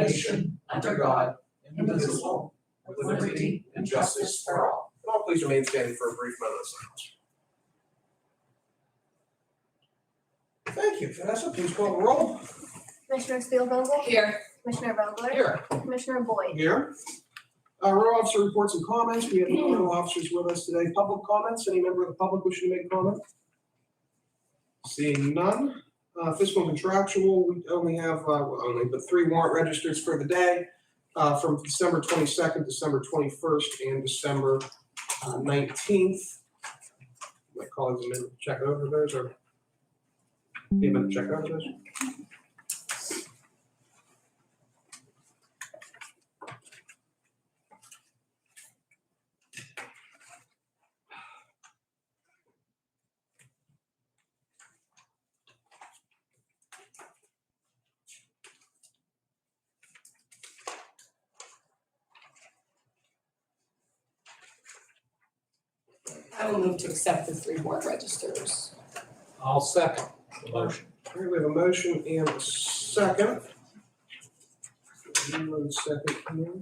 nation, under God, indivisible, with liberty and justice for all. Can all please remain standing for a brief moment of silence. Thank you. Vanessa, please call the roll. Commissioner Spielvogel? Here. Commissioner Vogler? Here. Commissioner Boyd? Here. Row officer reports and comments. We have no row officers with us today. Public comments. Any member of the public wishing to make a comment? Seeing none. Fiscal and contractual, we only have, but 3 warrant registers for the day, from December 22nd, December 21st, and December 19th. My colleagues a minute to check over those, or give a minute to check over those. I will move to accept the 3 warrant registers. I'll second the motion. All right, we have a motion and a second. 1 second here.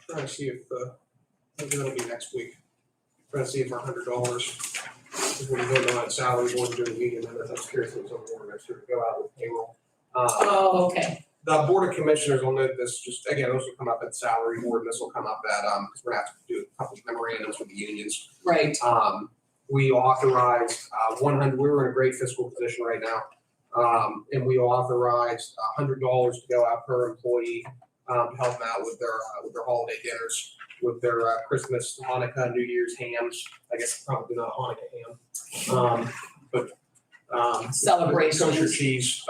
Trying to see if, maybe that'll be next week. Trying to see if our $100, if we go on salary board during the meeting, and I'm curious if some more next year to go out with payroll. Oh, okay. The Board of Commissioners will note this, just again, this will come up at salary board, and this will come up at, because we're gonna have to do a couple of memorandums with the unions. Right. We authorized 100, we're in a great fiscal position right now. And we authorized $100 to go out per employee, to help them out with their holiday dinners, with their Christmas, Hanukkah, New Year's hams. I guess probably not Hanukkah ham. But Celebrations. kosher cheese,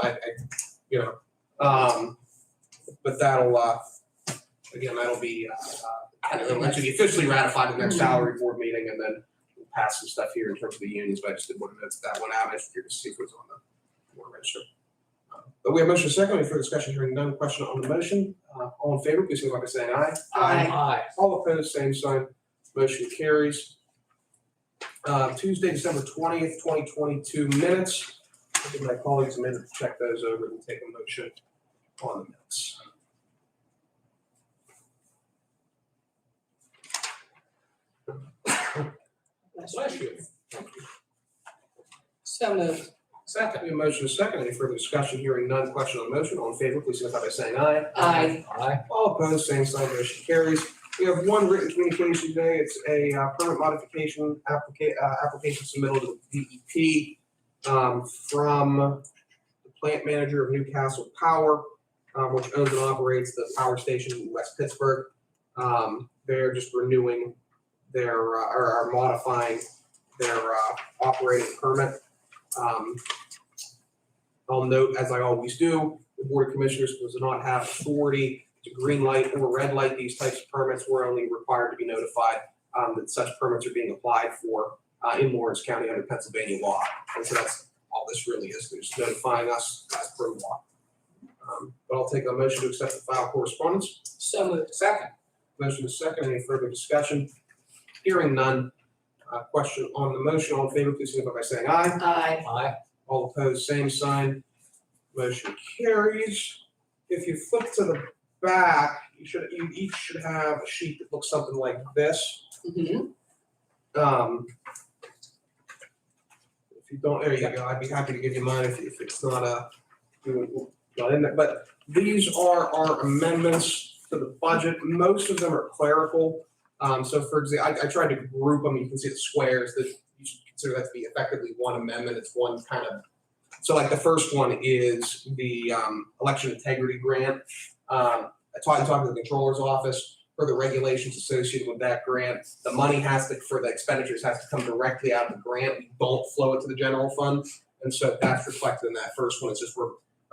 but that'll, again, that'll be, it'll actually be officially ratified in the next salary board meeting, and then we'll pass some stuff here in terms of the unions, but I just did want to note that one out. I just curious to see if it was on the board register. But we have motion second, any further discussion, hearing none, question on the motion. All in favor, please signify by saying aye. Aye. All opposed, same sign. Motion carries. Tuesday, December 20th, 2022 minutes. I'll give my colleagues a minute to check those over and take a motion on the minutes. Bless you. So moved. Second, we have a motion and a second. Any further discussion? Hearing none, question on the motion. All in favor, please signify by saying aye. Aye. Aye. All opposed, same sign, motion carries. We have 1 written communication today. It's a permit modification application submitted to the DEP from the plant manager of Newcastle Power, which owns and operates the power station in West Pittsburgh. They're just renewing their, or modifying their operating permit. I'll note, as I always do, the Board of Commissioners does not have authority to green light or red light these types of permits. We're only required to be notified that such permits are being applied for in Lawrence County under Pennsylvania law. And so that's all this really is. They're just notifying us as per law. But I'll take a motion to accept the file correspondence. So moved. Second. Motion is second. Any further discussion? Hearing none. Question on the motion. All in favor, please signify by saying aye. Aye. Aye. All opposed, same sign. Motion carries. If you flip to the back, you each should have a sheet that looks something like this. Mm-hmm. If you don't, there you go. I'd be happy to give you mine if it's not not in there. But these are our amendments to the budget. Most of them are clerical. So for example, I tried to group them. You can see the squares that you should consider that to be effectively one amendment. It's one kind of, so like the first one is the election integrity grant. I talked to the controller's office for the regulations associated with that grant. The money for the expenditures has to come directly out of the grant. We don't flow it to the general fund. And so that's reflected in that first one. It's just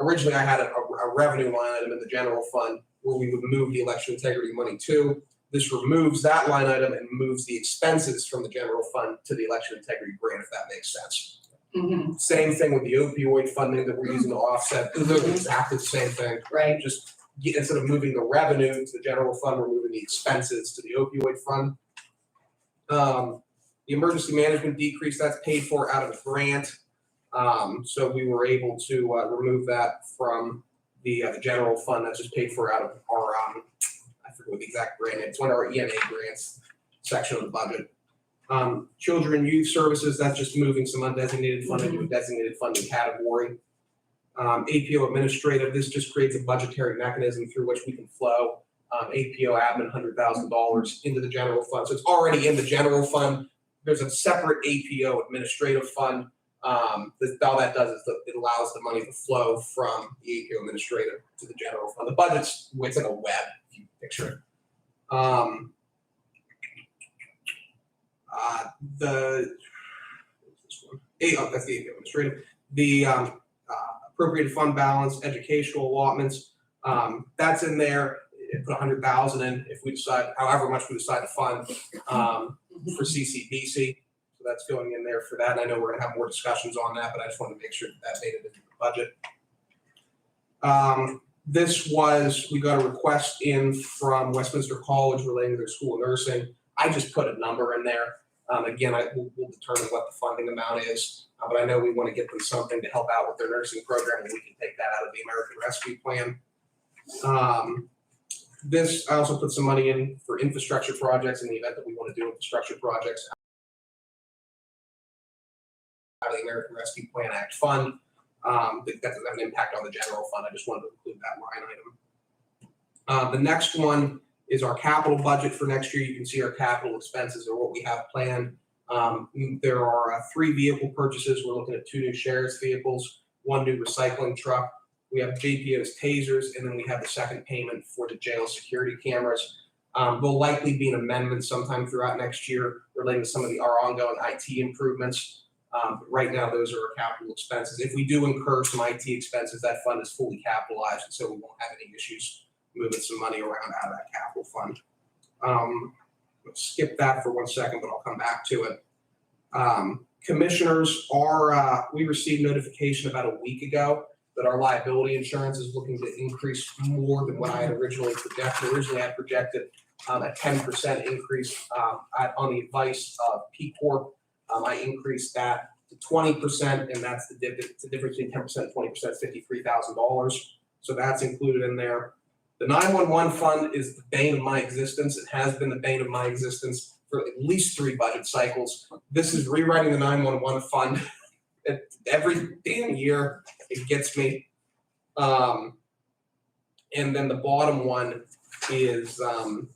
originally I had a revenue line item in the general fund where we would move the election integrity money to. This removes that line item and moves the expenses from the general fund to the election integrity grant, if that makes sense. Mm-hmm. Same thing with the opioid funding that we're using to offset. They're exactly the same thing. Right. Just instead of moving the revenue to the general fund, we're moving the expenses to the opioid fund. The emergency management decrease, that's paid for out of a grant. So we were able to remove that from the general fund. That's just paid for out of our, I forget what the exact grant is. It's one of our ENA grants section of the budget. Children and youth services, that's just moving some undesignated funding to a designated funding category. APO administrative, this just creates a budgetary mechanism through which we can flow APO admin $100,000 into the general fund. So it's already in the general fund. There's a separate APO administrative fund. All that does is it allows the money to flow from the APO administrative to the general fund. The budget's, it's like a web, if you picture it. That's the APO administrative. The appropriated fund balance, educational allotments, that's in there. Put 100,000 in if we decide, however much we decide to fund for CCDC. So that's going in there for that. And I know we're gonna have more discussions on that, but I just wanted to make sure that made it into the budget. We got a request in from Westminster College relating to their school of nursing. I just put a number in there. Again, we'll determine what the funding amount is, but I know we want to get them something to help out with their nursing program, and we can take that out of the American Rescue Plan. I also put some money in for infrastructure projects in the event that we want to do infrastructure projects out of the American Rescue Plan Act fund. That doesn't have an impact on the general fund. I just wanted to include that line item. The next one is our capital budget for next year. You can see our capital expenses or what we have planned. There are 3 vehicle purchases. We're looking at 2 new sheriff's vehicles, 1 new recycling truck. We have JPO's tasers, and then we have the second payment for the jail security cameras. There'll likely be an amendment sometime throughout next year relating to some of our ongoing IT improvements. But right now, those are our capital expenses. If we do incur some IT expenses, that fund is fully capitalized, and so we won't have any issues moving some money around out of that capital fund. Let's skip that for 1 second, but I'll come back to it. Commissioners we received notification about a week ago that our liability insurance is looking to increase more than what I had originally projected. Originally, I projected a 10% increase on the advice of P Corp. I increased that to 20%, and that's the difference between 10% and 20% is $53,000. So that's included in there. The 911 fund is the bane of my existence. It has been the bane of my existence for at least 3 budget cycles. This is rewriting the 911 fund. Every damn year it gets me. And then the bottom one is our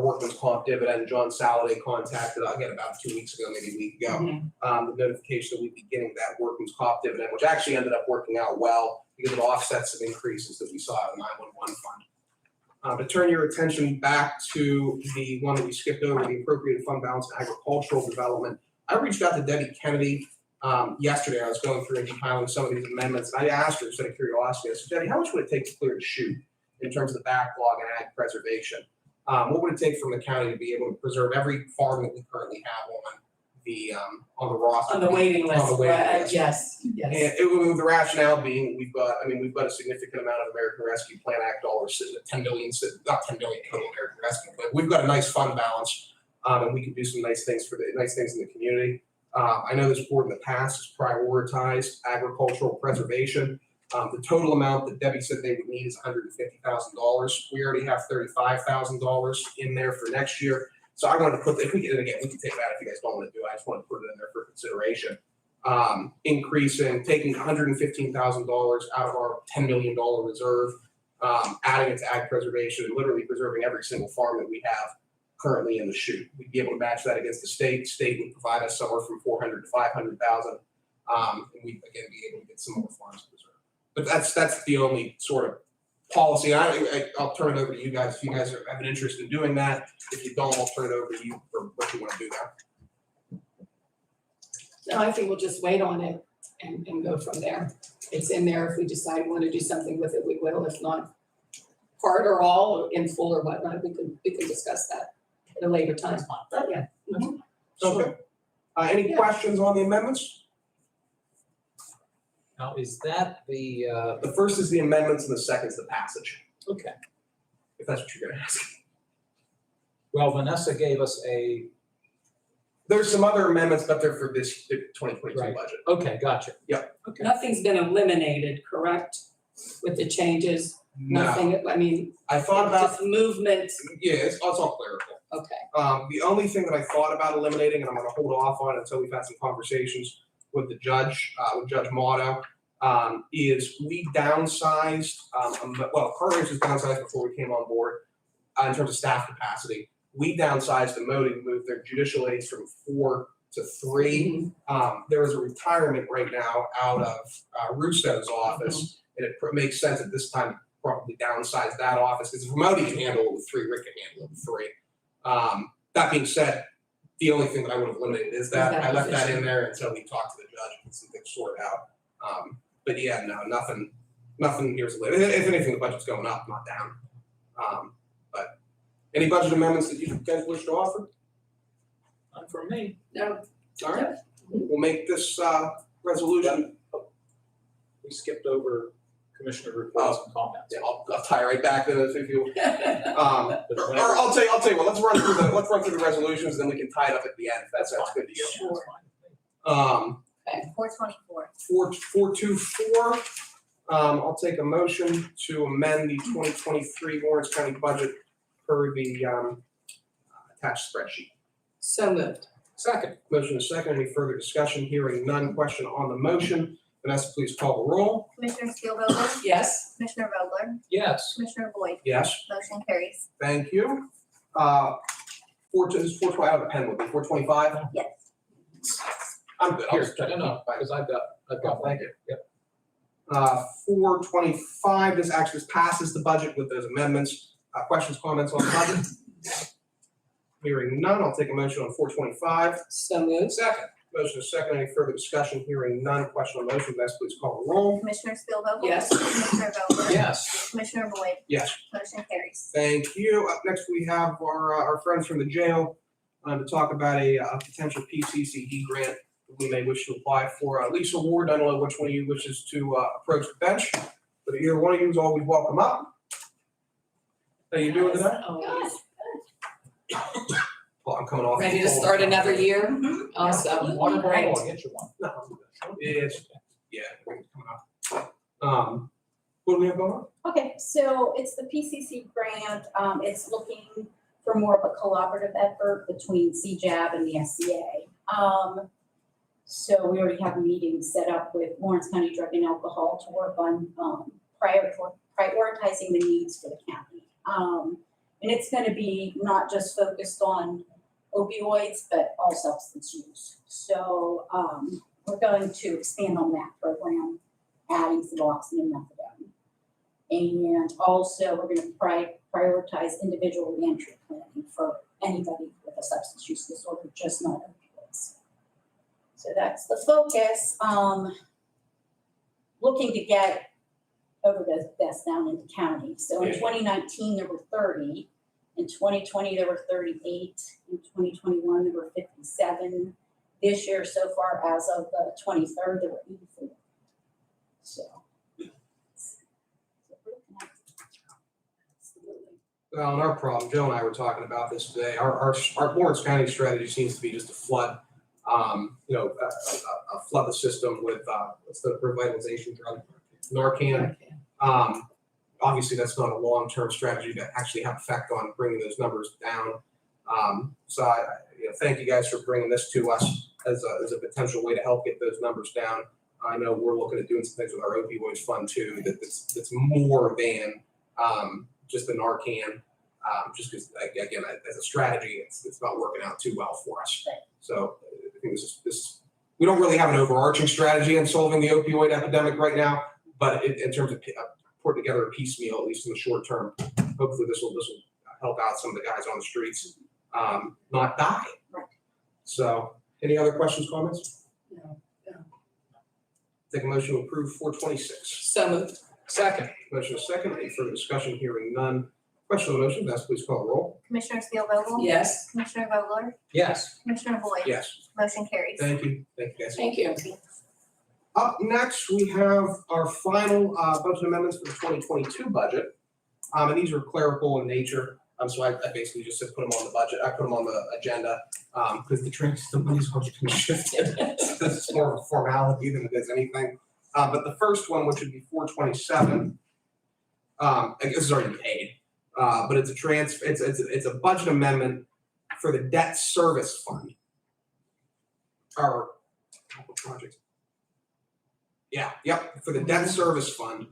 workman's comp dividend. John Saladay contacted, again, about 2 weeks ago, maybe a week ago, the notification that we'd be getting that workman's comp dividend, which actually ended up working out well because it offsets some increases that we saw in the 911 fund. To turn your attention back to the one that we skipped over, the appropriated fund balance and agricultural development, I reached out to Debbie Kennedy yesterday. I was going through and compiling some of these amendments, and I asked her, just out of curiosity, I said, Debbie, how much would it take to clear the chute in terms of the backlog and ag preservation? What would it take from the county to be able to preserve every farm that we currently have on the roster? On the waiting list, On the waiting list. yes. And the rationale being, we've got a significant amount of American Rescue Plan Act dollars sitting at 10 billion, not 10 billion total American Rescue, but we've got a nice fund balance, and we can do some nice things in the community. I know this board in the past has prioritized agricultural preservation. The total amount that Debbie said they would need is $150,000. We already have $35,000 in there for next year. So I wanted to put, we can take that if you guys don't want to do it. I just want to put it in there for consideration. Taking $115,000 out of our $10 million reserve, adding it to ag preservation, and literally preserving every single farm that we have currently in the chute. We'd be able to match that against the state. State would provide us somewhere from $400,000 to $500,000, and we'd again be able to get some more farms preserved. But that's the only sort of policy. I'll turn it over to you guys if you guys have an interest in doing that. If you don't, I'll turn it over to you for what you want to do there. No, I think we'll just wait on it and go from there. It's in there. If we decide we want to do something with it, we will. If not, part or all, or in full or whatnot, we can discuss that at a later time. Yeah. Okay. Any questions on the amendments? Now, is that The first is the amendments and the second is the passage, okay. if that's what you're gonna ask. Well, Vanessa gave us a There's some other amendments, but they're for this 2022 Right. budget. Okay, gotcha. Yep. Okay. Nothing's been eliminated, correct, with the changes? No, Nothing, I mean, I thought about, just movement, yeah, it's all clerical. okay. The only thing that I thought about eliminating, and I'm gonna hold off on until we've had some conversations with the judge, with Judge Motto, is we downsized, well, Carter's was downsized before we came on board, in terms of staff capacity. We downsized the Modi, moved their judicial aides from 4 to 3. There is a retirement right now out of Russo's office, and it makes sense at this time to probably downsize that office, because if Modi can handle it with 3, Rick can handle it with 3. That being said, the only thing that I would have eliminated is that. Is that I left that position. in there until we talked to the judge and some things sorted out. But yeah, no, nothing here's, if anything, the budget's going up, not down. But any budget amendments that you guys wish to offer? Not for me. No, All right, we'll make this, resolution. We skipped over commissioner reports and comments. Yeah, I'll tie right back to this if you, or But I'll whatever- tell you what, let's run through the resolutions, then we can tie it up at the end, if that's fine. good to you. Yeah, that's fine. 424. 424, I'll take a motion to amend the 2023 Lawrence County budget per the, attached spreadsheet. so moved. Second, Motion is second, any further discussion, hearing none, question on the motion, Vanessa, please call the roll. Commissioner Steelvogel, Yes, Commissioner Vogler, yes, Commissioner Boyd, Yes, motion carries. thank you. 420, I have a pen with me, 425? Yes. I'm good, Here's, I'll no, because I've got one. Thank you. Yep. 425, this actually passes the budget with those amendments. Questions, comments on the budget? Hearing none, I'll take a motion on 425. so moved. Second. Motion is second, any further discussion? Hearing none, question on the motion, Vanessa, please call the roll. Commissioner Steelvogel, Yes. Commissioner Vogler, Yes, Commissioner Boyd, Yes. motion carries. Thank you. Up next, we have our friends from the jail to talk about a potential PCCD grant that we may wish to apply for. Lisa Ward, I don't know which one of you wishes to approach the bench, but either one of you is always welcome up. How you doing today? Always. Well, I'm coming off. Ready to start another year? Awesome. water Great. bottle, I'll get you one. No, it's, yeah, it's coming up. What do we have going on? Okay, so it's the PCC grant. It's looking for more of a collaborative effort between CJAB and the SCA. So we already have meetings set up with Lawrence County Drug and Alcohol to work on prioritizing the needs for the county. And it's gonna be not just focused on opioids, but all substance use. So we're going to expand on that program, adding Suboxone and methadone. And also, we're gonna prioritize individual reentry planning for anybody with a substance use disorder, just not opioids. So that's the focus. Looking to get overdose deaths down in the county. So in 2019, there were 30. In 2020, there were 38. In 2021, there were 57. This year, so far, as of the 23rd, there were 84. So. Well, and our problem, Joe and I were talking about this today, our Lawrence County strategy seems to be just to flood, flood the system with, what's the revitalization drug? Narcan. Obviously, that's not a long-term strategy to actually have effect on bringing those numbers down. So I thank you guys for bringing this to us as a potential way to help get those numbers down. I know we're looking at doing some things with our opioids fund too, that's more than, just the Narcan, just because, again, as a strategy, it's not working out too well for us. So I think this we don't really have an overarching strategy in solving the opioid epidemic right now, but in terms of putting together a piecemeal, at least in the short term, hopefully this will help out some of the guys on the streets not die. Right. So any other questions, comments? No. Take a motion to approve 426. So moved. Second, Motion is second. Any further discussion? Hearing none. Question on the motion, Vanessa, please call the roll. Commissioner Steelvogel, Yes, Commissioner Vogler, yes, Commissioner Boyd, Yes. motion carries. Thank you. Thank you, guys. thank you. Up next, we have our final budget amendments for the 2022 budget. And these are clerical in nature. So I basically just said put them on the budget, I put them on the agenda, because the money's already been shifted. So it's more of a formality than it is anything. But the first one, which would be 427, I guess it's already paid. But it's a budget amendment for the debt service fund. Our capital project. For the debt service fund.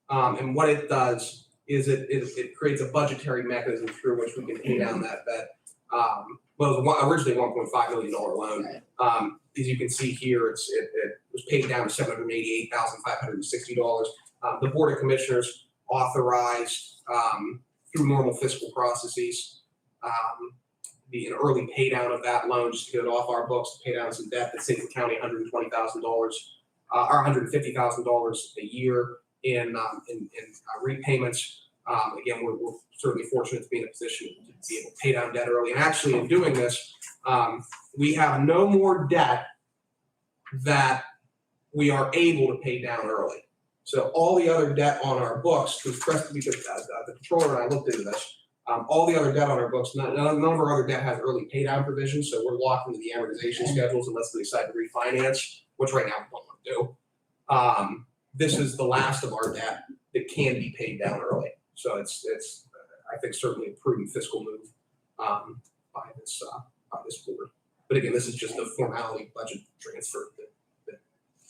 And what it does is it creates a budgetary mechanism through which we can pay down that well, it was originally $1.5 million loan. As you can see here, it was paid down to $788,560. The Board of Commissioners authorized through normal fiscal processes an early pay down of that loan just to get it off our books to pay down some debt that saved the county $120,000 or $150,000 a year in repayments. Again, we're certainly fortunate to be in a position to be able to pay down debt early. And actually, in doing this, we have no more debt that we are able to pay down early. So all the other debt on our books, because the controller and I looked into this, all the other debt on our books, none of our other debt has early pay down provisions, so we're locked into the amortization schedules unless we decide to refinance, which right now we don't want to do. This is the last of our debt that can be paid down early. So it's I think certainly a prudent fiscal move by this board. But again, this is just a formality budget transfer that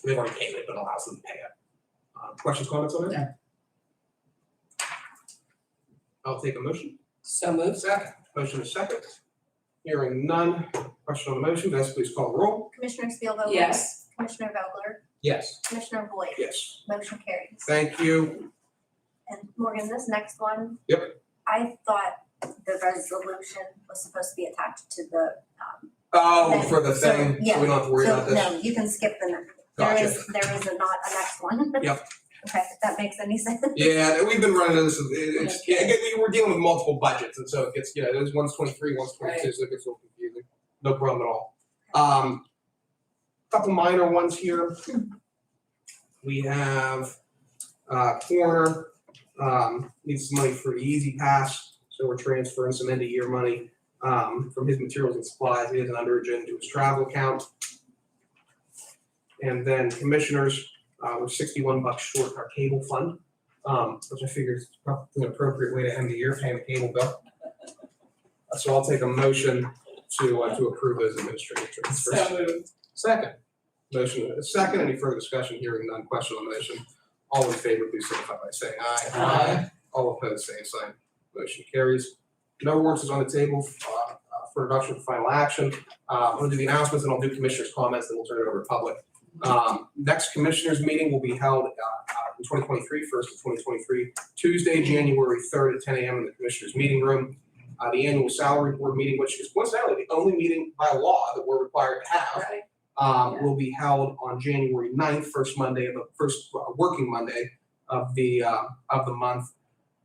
they've already paid it, but allows them to pay it. Questions, comments on that? No. I'll take a motion. So moved. Second. Motion is second. Hearing none. Question on the motion. Vanessa, please call the roll. Commissioner Spielvogel? Yes. Commissioner Vogler? Yes. Commissioner Boyd? Yes. Motion carries. Thank you. And Morgan, this next one. Yep. I thought the resolution was supposed to be attached to the, Oh, for the So, thing, yeah. so we don't have to worry about this? No, you can skip the next. Gotcha. There is not a next one. Yep. Okay, if that makes any sense. Yeah, we've been running this, again, we're dealing with multiple budgets, and so it gets, there's one's 23, one's 22, so it gets a little confusing. No problem at all. Couple minor ones here. We have, Corner, needs some money for the Easy Pass, so we're transferring some end of year money, from his materials and supplies, he has an underage into his travel account. And then Commissioners, we're $61 short our cable fund, which I figure is probably an appropriate way to end the year, paying the cable bill. So I'll take a motion to approve those administrative transfers. So moved. Second. Motion is second. Any further discussion? Hearing none. Question on the motion. All in favor, please signify by saying aye. Aye. All opposed, same sign. Motion carries. No warrants is on the table for adoption for final action. I'm going to do the announcements and I'll do commissioners' comments, then we'll turn it over to public. Next commissioners meeting will be held in 2023, first of 2023, Tuesday, January 3rd at 10 a.m. in the commissioners' meeting room. The annual salary board meeting, which is coincidentally the only meeting by law that we're required to have, Right. will be held on January 9th, first working Monday of the month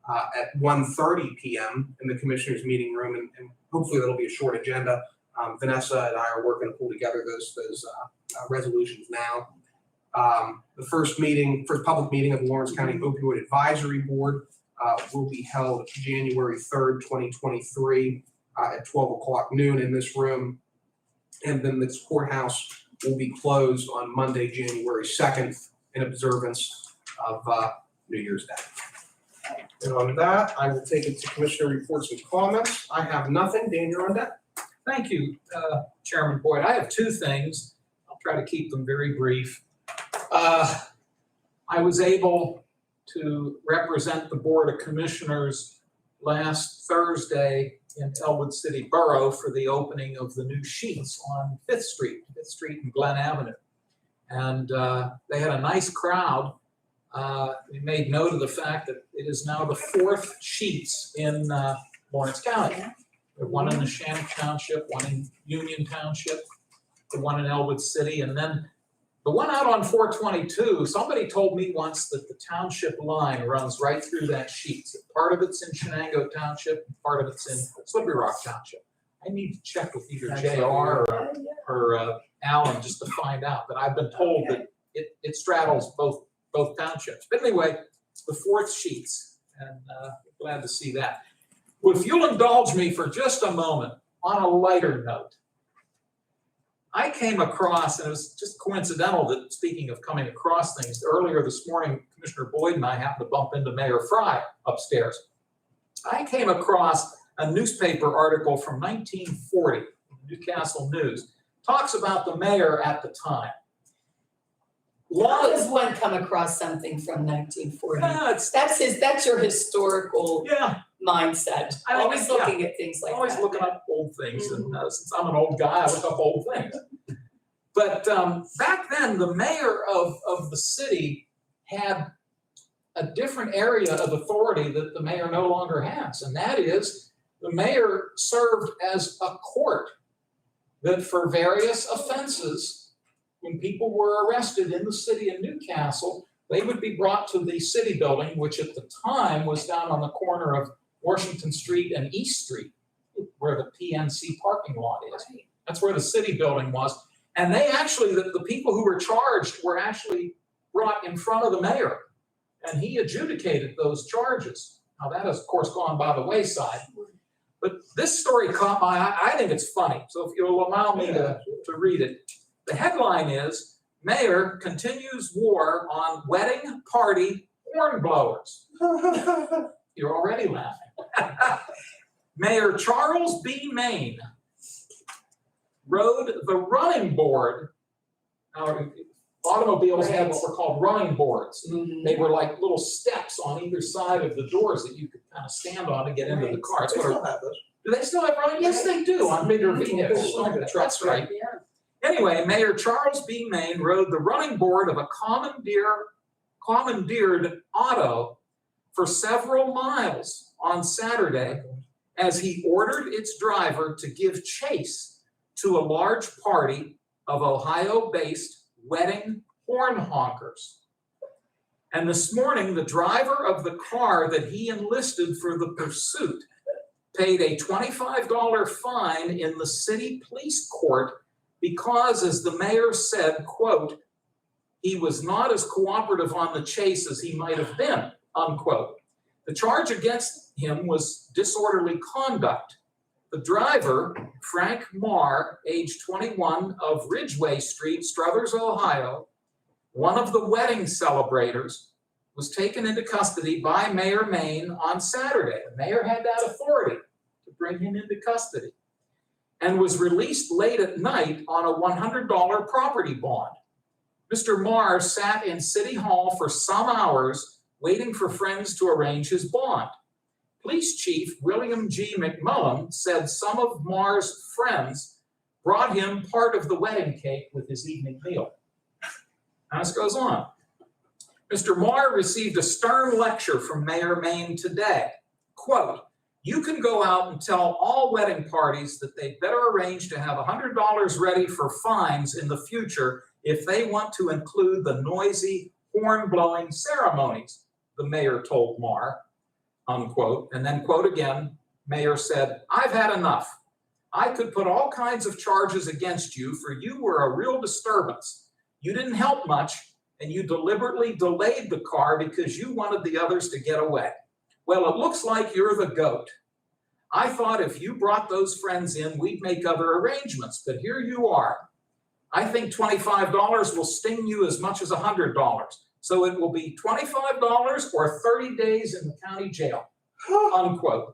at 1:30 p.m. in the commissioners' meeting room, and hopefully that'll be a short agenda. Vanessa and I are working to pull together those resolutions now. The first public meeting of the Lawrence County Opioid Advisory Board will be held January 3rd, 2023 at 12 o'clock noon in this room. And then this courthouse will be closed on Monday, January 2nd in observance of New Year's Day. And on that, I will take it to commissioner reports and comments. I have nothing. Dan, you're on deck. Thank you, Chairman Boyd. I have two things. I'll try to keep them very brief. I was able to represent the Board of Commissioners last Thursday in Elwood City Borough for the opening of the new sheets on 5th Street and Glen Avenue. And they had a nice crowd. We made note of the fact that it is now the 4th sheets in Lawrence County. There's one in Neshannock Township, one in Union Township, the one in Elwood City, and then the one out on 422, somebody told me once that the township line runs right through that sheet. So part of it's in Shenango Township, part of it's in Slippery Rock Township. I need to check with either JR or Alan just to find out, but I've been told that it straddles both townships. But anyway, the 4th sheets, and glad to see that. Well, if you'll indulge me for just a moment, on a lighter note, I came across, and it was just coincidental that, speaking of coming across things, earlier this morning, Commissioner Boyd and I happened to bump into Mayor Fry upstairs. I came across a newspaper article from 1940, Newcastle News, talks about the mayor at the time. How does one come across something from 1940? It's, That's your historical yeah, mindset. I think Always it's- yeah. looking at things like that. always looking up old things, and since I'm an old guy, I look up old things. But back then, the mayor of the city had a different area of authority that the mayor no longer has, and that is the mayor served as a court that for various offenses, when people were arrested in the city of Newcastle, they would be brought to the city building, which at the time was down on the corner of Washington Street and East Street, where the PNC parking lot is. That's where the city building was. And they actually, the people who were charged were actually brought in front of the mayor, and he adjudicated those charges. Now, that has, of course, gone by the wayside. But this story caught my eye. I think it's funny. So if you'll allow me to read it. The headline is, Mayor continues war on wedding party horn blowers. You're already laughing. Mayor Charles B. Maine rode the running board. Now, automobiles had what were called running boards. They were like little steps on either side of the doors that you could kind of stand on to get into the car. It's They what still have those. do they still have running? Yes, they do, on bigger vehicles. That's right. Yeah. Anyway, Mayor Charles B. Maine rode the running board of a commandeered auto for several miles on Saturday as he ordered its driver to give chase to a large party of Ohio-based wedding horn honkers. And this morning, the driver of the car that he enlisted for the pursuit paid a $25 fine in the city police court because, as the mayor said, quote, he was not as cooperative on the chase as he might have been, unquote. The charge against him was disorderly conduct. The driver, Frank Marr, age 21, of Ridgeway Street, Struthers, Ohio, one of the wedding celebrators, was taken into custody by Mayor Maine on Saturday. The mayor had that authority to bring him into custody, and was released late at night on a $100 property bond. Mr. Marr sat in City Hall for some hours waiting for friends to arrange his bond. Police Chief William G. McMullen said some of Marr's friends brought him part of the wedding cake with his evening meal. Now this goes on. Mr. Marr received a stern lecture from Mayor Maine today. Quote, you can go out and tell all wedding parties that they'd better arrange to have $100 ready for fines in the future if they want to include the noisy horn-blowing ceremonies, the mayor told Marr, unquote. And then, quote again, Mayor said, I've had enough. I could put all kinds of charges against you, for you were a real disturbance. You didn't help much, and you deliberately delayed the car because you wanted the others to get away. Well, it looks like you're the goat. I thought if you brought those friends in, we'd make other arrangements, but here you are. I think $25 will sting you as much as $100. So it will be $25 or 30 days in the county jail, unquote.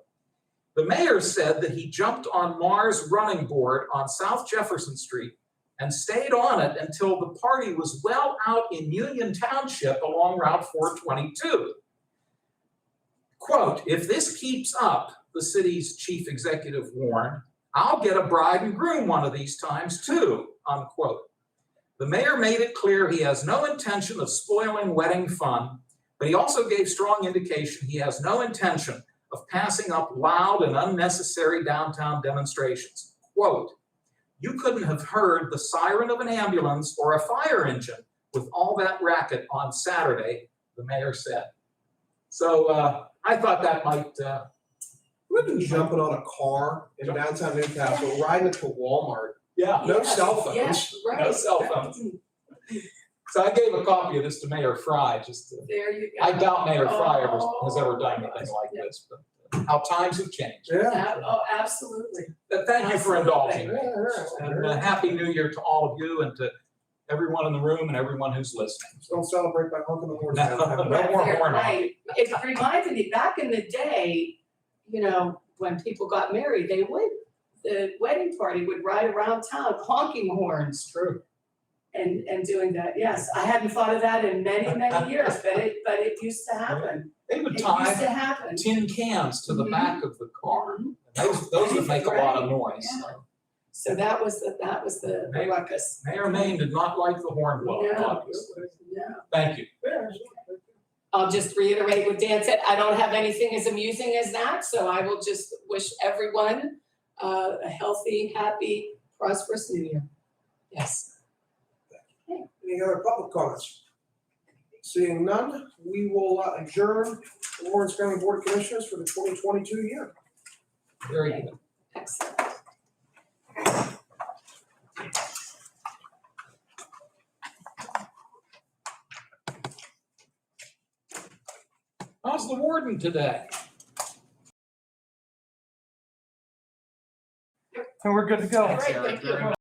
The mayor said that he jumped on Marr's running board on South Jefferson Street and stayed on it until the party was well out in Union Township along Route 422. Quote, if this keeps up, the city's chief executive warned, I'll get a bride and groom one of these times too, unquote. The mayor made it clear he has no intention of spoiling wedding fun, but he also gave strong indication he has no intention of passing up loud and unnecessary downtown demonstrations. Quote, you couldn't have heard the siren of an ambulance or a fire engine with all that racket on Saturday, the mayor said. So I thought that might... Imagine jumping on a car in downtown Newcastle, riding it to Walmart. Yeah. No cell phones. Yes, right. No cell phones. So I gave a copy of this to Mayor Fry, just to, There you go. I doubt Mayor Fry has ever done anything like this, but how times have changed. Yeah. Oh, absolutely. But thank you for indulging me. Yeah. And Happy New Year to all of you and to everyone in the room and everyone who's listening. Don't celebrate by honking the horns. No, down. no more Right, horn right. It reminded me, back in the day, you know, when people got married, the wedding party would ride around town honking horns True. and doing that. Yes, I hadn't thought of that in many, many years, but it used to happen. They would It used to tie happen. tin cans to the Mhm. back of the car. Mhm. Those would make a lot of noise. Yeah. So that was the ruckus. Mayor Maine did not like the horn blow, Yeah. obviously. Yeah. Thank you. I'll just reiterate what Dan said. I don't have anything as amusing as that, so I will just wish everyone a healthy, happy, prosperous New Year. Yes. Any other public comments? Seeing none, we will adjourn the Lawrence County Board of Commissioners for the 2022 year. Very good. Excellent. How's the warden today? And we're good to go. All right, thank you.